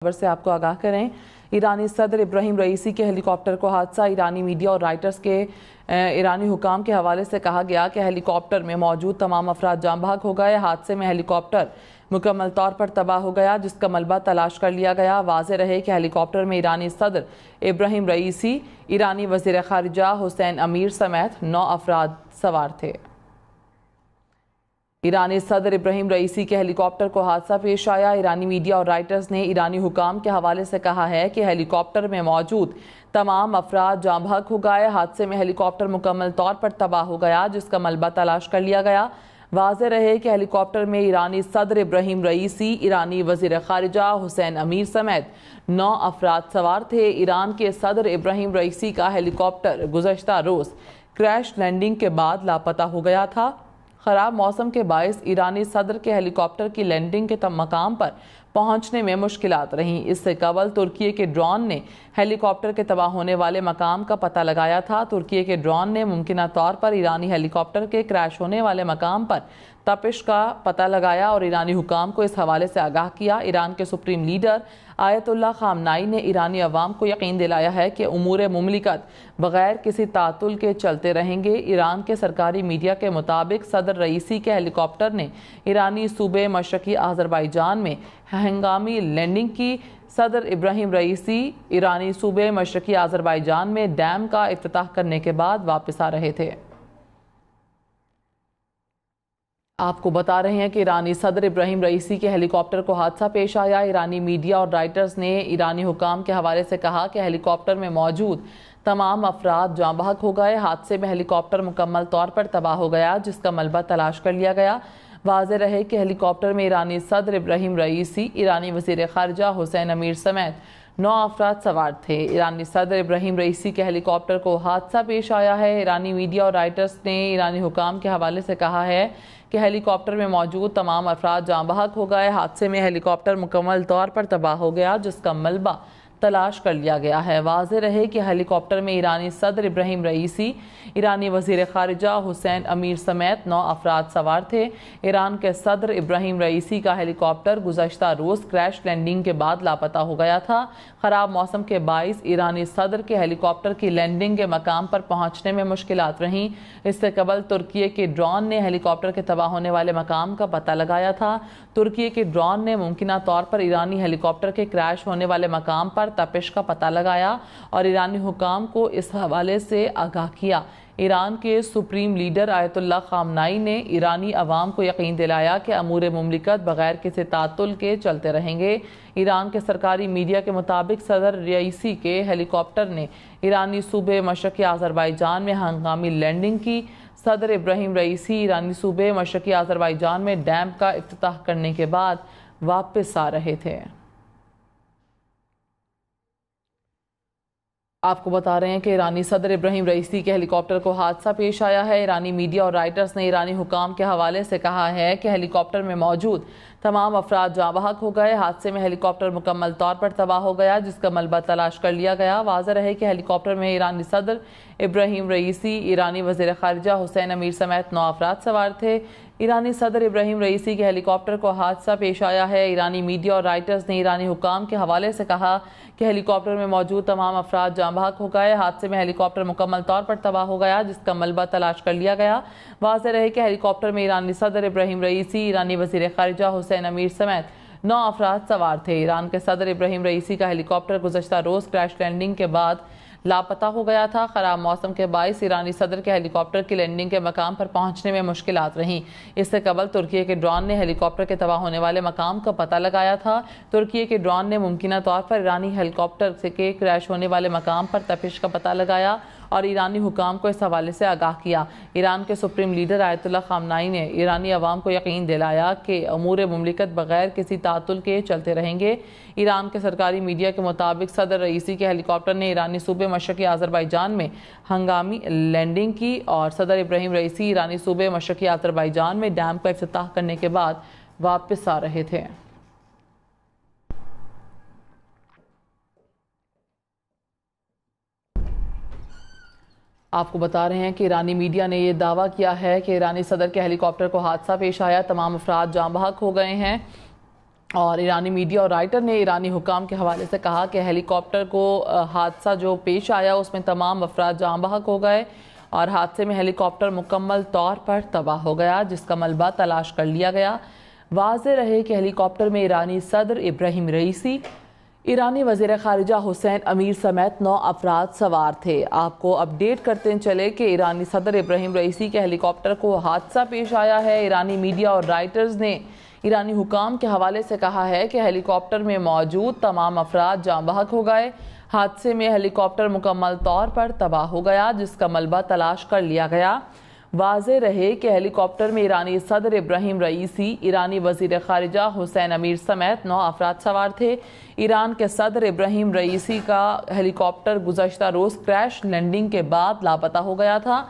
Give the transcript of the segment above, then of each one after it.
خبر سے آپ کو آگاہ کریں۔ ایرانی صدر ابراہیم رئیسی کے ہیلی کاپٹر کو حادثہ ایرانی میڈیا اور رائٹرز کے ایرانی حکام کے حوالے سے کہا گیا کہ ہیلی کاپٹر میں موجود تمام افراد جاں بحق ہو گئے۔ حادثے میں ہیلی کاپٹر مکمل طور پر تباہ ہو گیا جس کا ملبہ تلاش کر لیا گیا۔ واضح رہے کہ ہیلی کاپٹر میں ایرانی صدر ابراہیم رئیسی، ایرانی وزیر خارجہ حسین امیر سمیت 9 افراد سوار تھے۔ ایرانی صدر ابراہیم رئیسی کے ہیلی کاپٹر کو حادثہ پیش آیا۔ ایرانی میڈیا اور رائٹرز نے ایرانی حکام کے حوالے سے کہا ہے کہ ہیلی کاپٹر میں موجود تمام افراد جاں بحق ہو گئے۔ حادثے میں ہیلی کاپٹر مکمل طور پر تباہ ہو گیا جس کا ملبہ تلاش کر لیا گیا۔ واضح رہے کہ ہیلی کاپٹر میں ایرانی صدر ابراہیم رئیسی، ایرانی وزیر خارجہ حسین امیر سمیت 9 افراد سوار تھے۔ ایران کے صدر ابراہیم رئیسی کا ہیلی کاپٹر گزشتہ روز کریش لینڈنگ کے بعد لاپتہ ہو گیا تھا۔ خراب موسم کے باعث ایرانی صدر کے ہیلی کاپٹر کی لینڈنگ کے مقام پر پہنچنے میں مشکلات رہیں۔ اس سے قبل ترکی کے ڈرون نے ہیلی کاپٹر کے تباہ ہونے والے مقام کا پتہ لگایا تھا۔ ترکی کے ڈرون نے ممکنہ طور پر ایرانی ہیلی کاپٹر کے کریش ہونے والے مقام پر تپش کا پتہ لگایا اور ایرانی حکام کو اس حوالے سے آگاہ کیا۔ ایران کے سپریم لیڈر آیت اللہ خامنائی نے ایرانی عوام کو یقین دلایا ہے کہ امور مملکت بغیر کسی تعطل کے چلتے رہیں گے۔ ایران کے سرکاری میڈیا کے مطابق صدر رئیسی کے ہیلی کاپٹر نے ایرانی صوبے مشرقی آذربائیجان میں ہنگامی لینڈنگ کی۔ صدر ابراہیم رئیسی ایرانی صوبے مشرقی آذربائیجان میں ڈیم کا افتتاح کرنے کے بعد واپس آ رہے تھے۔ آپ کو بتا رہے ہیں کہ ایرانی صدر ابراہیم رئیسی کے ہیلی کاپٹر کو حادثہ پیش آیا۔ ایرانی میڈیا اور رائٹرز نے ایرانی حکام کے حوالے سے کہا کہ ہیلی کاپٹر میں موجود تمام افراد جاں بحق ہو گئے۔ حادثے میں ہیلی کاپٹر مکمل طور پر تباہ ہو گیا جس کا ملبہ تلاش کر لیا گیا۔ واضح رہے کہ ہیلی کاپٹر میں ایرانی صدر ابراہیم رئیسی، ایرانی وزیر خارجہ حسین امیر سمیت 9 افراد سوار تھے۔ ایرانی صدر ابراہیم رئیسی کے ہیلی کاپٹر کو حادثہ پیش آیا ہے۔ ایرانی میڈیا اور رائٹرز نے ایرانی حکام کے حوالے سے کہا ہے کہ ہیلی کاپٹر میں موجود تمام افراد جاں بحق ہو گئے۔ حادثے میں ہیلی کاپٹر مکمل طور پر تباہ ہو گیا جس کا ملبہ تلاش کر لیا گیا ہے۔ واضح رہے کہ ہیلی کاپٹر میں ایرانی صدر ابراہیم رئیسی، ایرانی وزیر خارجہ حسین امیر سمیت 9 افراد سوار تھے۔ ایران کے صدر ابراہیم رئیسی کا ہیلی کاپٹر گزشتہ روز کریش لینڈنگ کے بعد لاپتہ ہو گیا تھا۔ خراب موسم کے باعث ایرانی صدر کے ہیلی کاپٹر کی لینڈنگ کے مقام پر پہنچنے میں مشکلات رہیں۔ اس سے قبل ترکی کے ڈرون نے ہیلی کاپٹر کے تباہ ہونے والے مقام کا پتہ لگایا تھا۔ ترکی کے ڈرون نے ممکنہ طور پر ایرانی ہیلی کاپٹر کے کریش ہونے والے مقام پر تپش کا پتہ لگایا اور ایرانی حکام کو اس حوالے سے آگاہ کیا۔ ایران کے سپریم لیڈر آیت اللہ خامنائی نے ایرانی عوام کو یقین دلایا کہ امور مملکت بغیر کسی تعطل کے چلتے رہیں گے۔ ایران کے سرکاری میڈیا کے مطابق صدر رئیسی کے ہیلی کاپٹر نے ایرانی صوبے مشرقی آذربائیجان میں ہنگامی لینڈنگ کی۔ صدر ابراہیم رئیسی ایرانی صوبے مشرقی آذربائیجان میں ڈیم کا افتتاح کرنے کے بعد واپس آ رہے تھے۔ آپ کو بتا رہے ہیں کہ ایرانی صدر ابراہیم رئیسی کے ہیلی کاپٹر کو حادثہ پیش آیا ہے۔ ایرانی میڈیا اور رائٹرز نے ایرانی حکام کے حوالے سے کہا ہے کہ ہیلی کاپٹر میں موجود تمام افراد جاں بحق ہو گئے۔ حادثے میں ہیلی کاپٹر مکمل طور پر تباہ ہو گیا جس کا ملبہ تلاش کر لیا گیا۔ واضح رہے کہ ہیلی کاپٹر میں ایرانی صدر ابراہیم رئیسی، ایرانی وزیر خارجہ حسین امیر سمیت 9 افراد سوار تھے۔ ایرانی صدر ابراہیم رئیسی کے ہیلی کاپٹر کو حادثہ پیش آیا ہے۔ ایرانی میڈیا اور رائٹرز نے ایرانی حکام کے حوالے سے کہا کہ ہیلی کاپٹر میں موجود تمام افراد جاں بحق ہو گئے۔ حادثے میں ہیلی کاپٹر مکمل طور پر تباہ ہو گیا جس کا ملبہ تلاش کر لیا گیا۔ واضح رہے کہ ہیلی کاپٹر میں ایرانی صدر ابراہیم رئیسی، ایرانی وزیر خارجہ حسین امیر سمیت 9 افراد سوار تھے۔ ایران کے صدر ابراہیم رئیسی کا ہیلی کاپٹر گزشتہ روز کریش لینڈنگ کے بعد لاپتہ ہو گیا تھا۔ خراب موسم کے باعث ایرانی صدر کے ہیلی کاپٹر کی لینڈنگ کے مقام پر پہنچنے میں مشکلات رہیں۔ اس سے قبل ترکی کے ڈرون نے ہیلی کاپٹر کے تباہ ہونے والے مقام کا پتہ لگایا تھا۔ ترکی کے ڈرون نے ممکنہ طور پر ایرانی ہیلی کاپٹر کے کریش ہونے والے مقام پر تپش کا پتہ لگایا اور ایرانی حکام کو اس حوالے سے آگاہ کیا۔ ایران کے سپریم لیڈر آیت اللہ خامنائی نے ایرانی عوام کو یقین دلایا کہ امور مملکت بغیر کسی تعطل کے چلتے رہیں گے۔ ایران کے سرکاری میڈیا کے مطابق صدر رئیسی کے ہیلی کاپٹر نے ایرانی صوبے مشرقی آذربائیجان میں ہنگامی لینڈنگ کی اور صدر ابراہیم رئیسی ایرانی صوبے مشرقی آذربائیجان میں ڈیم کا افتتاح کرنے کے بعد واپس آ رہے تھے۔ آپ کو بتا رہے ہیں کہ ایرانی میڈیا نے یہ دعویٰ کیا ہے کہ ایرانی صدر کے ہیلی کاپٹر کو حادثہ پیش آیا، تمام افراد جاں بحق ہو گئے ہیں۔ اور ایرانی میڈیا اور رائٹر نے ایرانی حکام کے حوالے سے کہا کہ ہیلی کاپٹر کو حادثہ جو پیش آیا اس میں تمام افراد جاں بحق ہو گئے اور حادثے میں ہیلی کاپٹر مکمل طور پر تباہ ہو گیا، جس کا ملبہ تلاش کر لیا گیا۔ واضح رہے کہ ہیلی کاپٹر میں ایرانی صدر ابراہیم رئیسی، ایرانی وزیر خارجہ حسین امیر سمیت 9 افراد سوار تھے۔ آپ کو اپڈیٹ کرتے چلے کہ ایرانی صدر ابراہیم رئیسی کے ہیلی کاپٹر کو حادثہ پیش آیا ہے۔ ایرانی میڈیا اور رائٹرز نے ایرانی حکام کے حوالے سے کہا ہے کہ ہیلی کاپٹر میں موجود تمام افراد جاں بحق ہو گئے۔ حادثے میں ہیلی کاپٹر مکمل طور پر تباہ ہو گیا، جس کا ملبہ تلاش کر لیا گیا۔ واضح رہے کہ ہیلی کاپٹر میں ایرانی صدر ابراہیم رئیسی، ایرانی وزیر خارجہ حسین امیر سمیت 9 افراد سوار تھے۔ ایران کے صدر ابراہیم رئیسی کا ہیلی کاپٹر گزشتہ روز کریش لینڈنگ کے بعد لاپتہ ہو گیا تھا۔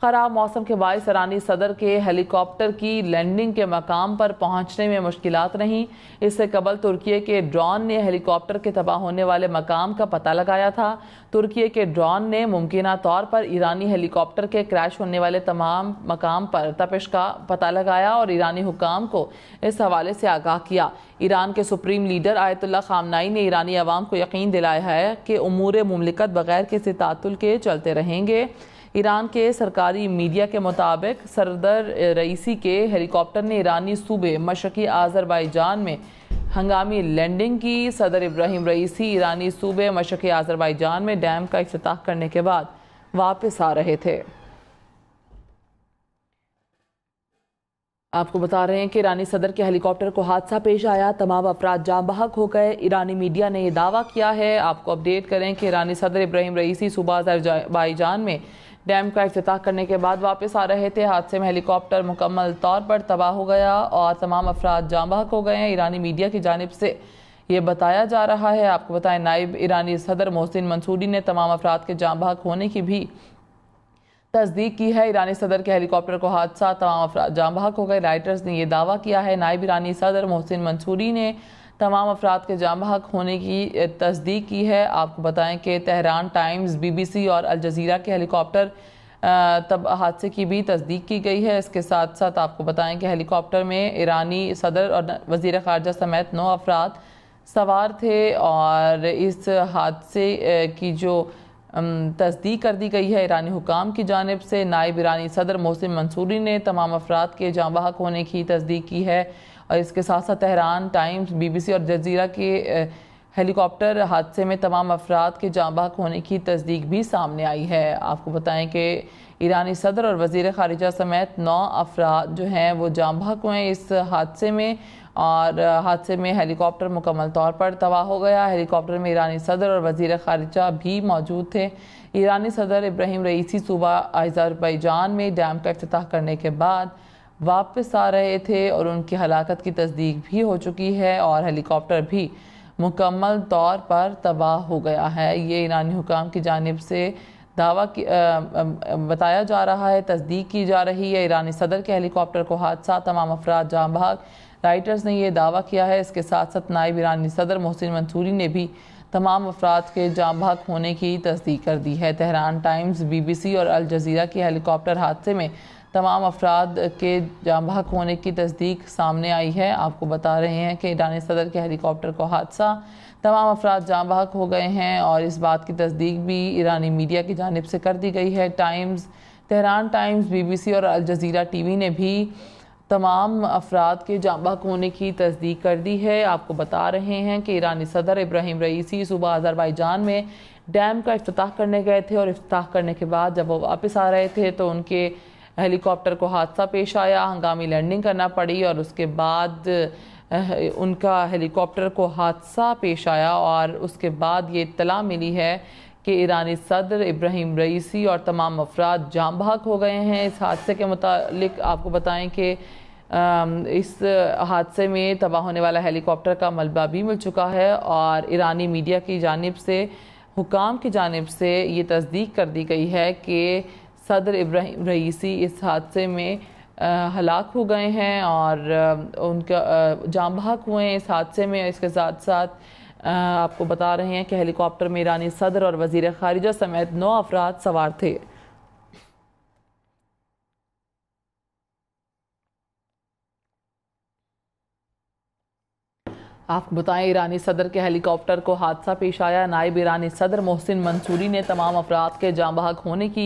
خراب موسم کے باعث ایرانی صدر کے ہیلی کاپٹر کی لینڈنگ کے مقام پر پہنچنے میں مشکلات رہیں۔ اس سے قبل ترکی کے ڈرون نے ہیلی کاپٹر کے تباہ ہونے والے مقام کا پتہ لگایا تھا۔ ترکی کے ڈرون نے ممکنہ طور پر ایرانی ہیلی کاپٹر کے کریش ہونے والے تمام مقام پر تپش کا پتہ لگایا اور ایرانی حکام کو اس حوالے سے آگاہ کیا۔ ایران کے سپریم لیڈر آیت اللہ خامنائی نے ایرانی عوام کو یقین دلایا ہے کہ امور مملکت بغیر کسی تعطل کے چلتے رہیں گے۔ ایران کے سرکاری میڈیا کے مطابق صدر رئیسی کے ہیلی کاپٹر نے ایرانی صوبے مشرقی آذربائیجان میں ہنگامی لینڈنگ کی۔ صدر ابراہیم رئیسی ایرانی صوبے مشرقی آذربائیجان میں ڈیم کا افتتاح کرنے کے بعد واپس آ رہے تھے۔ آپ کو بتا رہے ہیں کہ ایرانی صدر کے ہیلی کاپٹر کو حادثہ پیش آیا، تمام افراد جاں بحق ہو گئے۔ ایرانی میڈیا نے یہ دعویٰ کیا ہے۔ آپ کو اپڈیٹ کریں کہ ایرانی صدر ابراہیم رئیسی صوبہ آذربائیجان میں ڈیم کا افتتاح کرنے کے بعد واپس آ رہے تھے۔ حادثے میں ہیلی کاپٹر مکمل طور پر تباہ ہو گیا اور تمام افراد جاں بحق ہو گئے ہیں۔ ایرانی میڈیا کی جانب سے یہ بتایا جا رہا ہے۔ آپ کو بتائیں، نائب ایرانی صدر محسن منصوری نے تمام افراد کے جاں بحق ہونے کی بھی تصدیق کی ہے۔ ایرانی صدر کے ہیلی کاپٹر کو حادثہ، تمام افراد جاں بحق ہو گئے۔ رائٹرز نے یہ دعویٰ کیا ہے۔ نائب ایرانی صدر محسن منصوری نے تمام افراد کے جاں بحق ہونے کی تصدیق کی ہے۔ آپ کو بتائیں کہ تہران ٹائمز، BBC اور الجزیرہ کے ہیلی کاپٹر حادثے کی بھی تصدیق کی گئی ہے۔ اس کے ساتھ ساتھ آپ کو بتائیں کہ ہیلی کاپٹر میں ایرانی صدر اور وزیر خارجہ سمیت 9 افراد سوار تھے اور اس حادثے کی جو تصدیق کر دی گئی ہے ایرانی حکام کی جانب سے۔ نائب ایرانی صدر محسن منصوری نے تمام افراد کے جاں بحق ہونے کی تصدیق کی ہے اور اس کے ساتھ ساتھ تہران ٹائمز، BBC اور الجزیرہ کے ہیلی کاپٹر حادثے میں تمام افراد کے جاں بحق ہونے کی تصدیق بھی سامنے آئی ہے۔ آپ کو بتائیں کہ ایرانی صدر اور وزیر خارجہ سمیت 9 افراد جو ہیں وہ جاں بحق ہوئے اس حادثے میں اور حادثے میں ہیلی کاپٹر مکمل طور پر تباہ ہو گیا۔ ہیلی کاپٹر میں ایرانی صدر اور وزیر خارجہ بھی موجود تھے۔ ایرانی صدر ابراہیم رئیسی صوبہ آذربائیجان میں ڈیم کا افتتاح کرنے کے بعد واپس آ رہے تھے اور ان کی ہلاکت کی تصدیق بھی ہو چکی ہے اور ہیلی کاپٹر بھی مکمل طور پر تباہ ہو گیا ہے۔ یہ ایرانی حکام کی جانب سے دعویٰ بتایا جا رہا ہے، تصدیق کی جا رہی ہے۔ ایرانی صدر کے ہیلی کاپٹر کو حادثہ، تمام افراد جاں بحق۔ رائٹرز نے یہ دعویٰ کیا ہے۔ اس کے ساتھ ساتھ نائب ایرانی صدر محسن منصوری نے بھی تمام افراد کے جاں بحق ہونے کی تصدیق کر دی ہے۔ تہران ٹائمز، BBC اور الجزیرہ کے ہیلی کاپٹر حادثے میں تمام افراد کے جاں بحق ہونے کی تصدیق سامنے آئی ہے۔ آپ کو بتا رہے ہیں کہ ایرانی صدر کے ہیلی کاپٹر کو حادثہ، تمام افراد جاں بحق ہو گئے ہیں اور اس بات کی تصدیق بھی ایرانی میڈیا کی جانب سے کر دی گئی ہے۔ تہران ٹائمز، BBC اور الجزیرہ TV نے بھی تمام افراد کے جاں بحق ہونے کی تصدیق کر دی ہے۔ آپ کو بتا رہے ہیں کہ ایرانی صدر ابراہیم رئیسی صوبہ آذربائیجان میں ڈیم کا افتتاح کرنے گئے تھے اور افتتاح کرنے کے بعد جب وہ واپس آ رہے تھے تو ان کے ہیلی کاپٹر کو حادثہ پیش آیا، ہنگامی لینڈنگ کرنا پڑی اور اس کے بعد ان کا ہیلی کاپٹر کو حادثہ پیش آیا اور اس کے بعد یہ اطلاع ملی ہے کہ ایرانی صدر ابراہیم رئیسی اور تمام افراد جاں بحق ہو گئے ہیں۔ اس حادثے کے متعلق آپ کو بتائیں کہ اس حادثے میں تباہ ہونے والا ہیلی کاپٹر کا ملبہ بھی مل چکا ہے اور ایرانی میڈیا کی جانب سے، حکام کی جانب سے یہ تصدیق کر دی گئی ہے کہ صدر ابراہیم رئیسی اس حادثے میں ہلاک ہو گئے ہیں اور ان کا جاں بحق ہوئے ہیں اس حادثے میں۔ اس کے ساتھ ساتھ آپ کو بتا رہے ہیں کہ ہیلی کاپٹر میں ایرانی صدر اور وزیر خارجہ سمیت 9 افراد سوار تھے۔ آپ کو بتائیں ایرانی صدر کے ہیلی کاپٹر کو حادثہ پیش آیا۔ نائب ایرانی صدر محسن منصوری نے تمام افراد کے جاں بحق ہونے کی